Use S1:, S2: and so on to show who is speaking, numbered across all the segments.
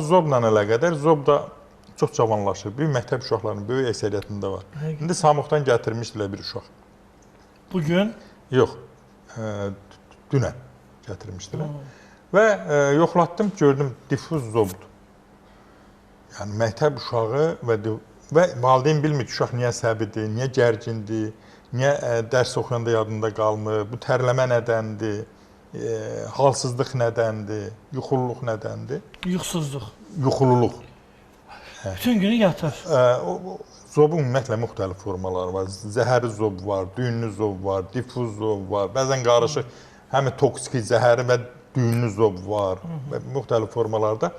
S1: Zobla əlaqədar, zob da çox cavanlaşır. Bir məktəb uşaqlarının böyük əksəriyyətində var. İndi Samuqdan gətirmişdilər bir uşaq.
S2: Bugün?
S1: Yox, dünən gətirmişdilər. Və yoxlatdım, gördüm, difuz zobdur. Yəni, məktəb uşağı və valideyn bilmir ki, uşaq niyə səbidir, niyə gərgindir, niyə dərs oxuyanda yadında qalmır, bu tərləmə nədəndir, halsızlıq nədəndir, yuxululuq nədəndir?
S2: Yuxusuzluq.
S1: Yuxululuq.
S2: Bütün günü yatır.
S1: Zobun ümumiyyətlə müxtəlif formaları var. Zəhəri zob var, düyünlü zob var, difuz zob var. Bəzən qarışıq həm toksik zəhəri və düyünlü zob var. Müxtəlif formalarda.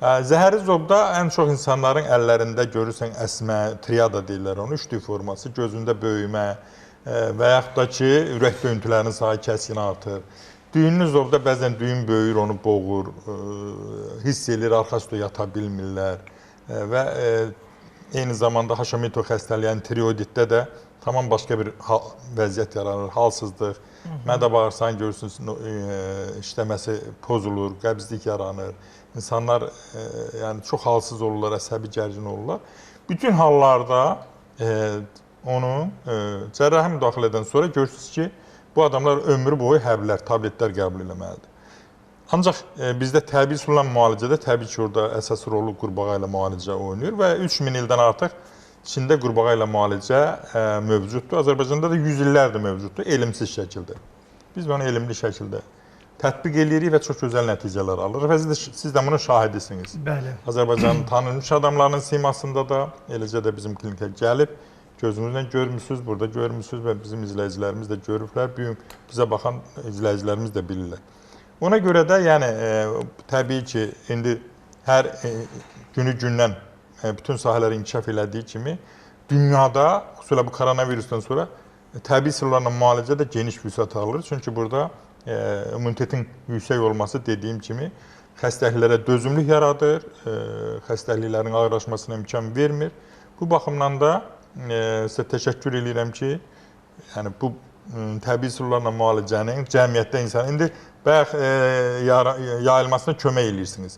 S1: Zəhəri zobda ən çox insanların əllərində görürsən əsmə, triada deyirlər onu, 3D forması, gözündə böyümə və yaxud da ki, ürək döyüntülərinin sayı kəskin artır. Düyünlü zobda bəzən düyün böyür, onu boğur, hiss edir, arxa üstə yata bilmirlər və eyni zamanda Haşimoto xəstəliyi, yəni tiroiditdə də tamam başqa bir vəziyyət yaranır, halsızlıq, mədə bağırsağın görürsünüz, işləməsi pozulur, qəbzlik yaranır. İnsanlar yəni, çox halsız olurlar, əsəbi gərgin olurlar. Bütün hallarda onu cərrahi müdaxilədən sonra görürsünüz ki, bu adamlar ömrü boyu həblər, tabletlər qəbul eləməlidir. Ancaq bizdə təbii üsulla müalicədə təbii ki, orada əsas rolu qurbağa ilə müalicə oynayır və 3000 ildən artıq Çində qurbağa ilə müalicə mövcuddur. Azərbaycanda da 100 illərdir mövcuddur, elmsiz şəkildə. Biz onu elmli şəkildə tətbiq edirik və çox gözəl nəticələr alırıq və siz də bunun şahidisiniz.
S2: Bəli.
S1: Azərbaycanın tanınmış adamlarının simasında da, eləcə də bizim klinikə gəlib, gözünüzlə görmüsünüz, burada görmüsünüz və bizim izləyicilərimiz də görüblər, bizə baxan izləyicilərimiz də bilirlər. Ona görə də, yəni, təbii ki, indi hər günü-gündən bütün sahələr inkişaf elədiyi kimi, dünyada, xüsusilə bu koronavirusdan sonra, təbii üsullarla müalicə də geniş vüsət alır. Çünki burada immunitetin yüksək olması dediyim kimi, xəstəliklərə dözümlük yaradır, xəstəliklərin ağırlaşmasına imkan vermir. Bu baxımdan da sizə təşəkkür edirəm ki, yəni bu təbii üsullarla müalicənin cəmiyyətdə insan, indi bayaq yayılmasına kömək edirsiniz.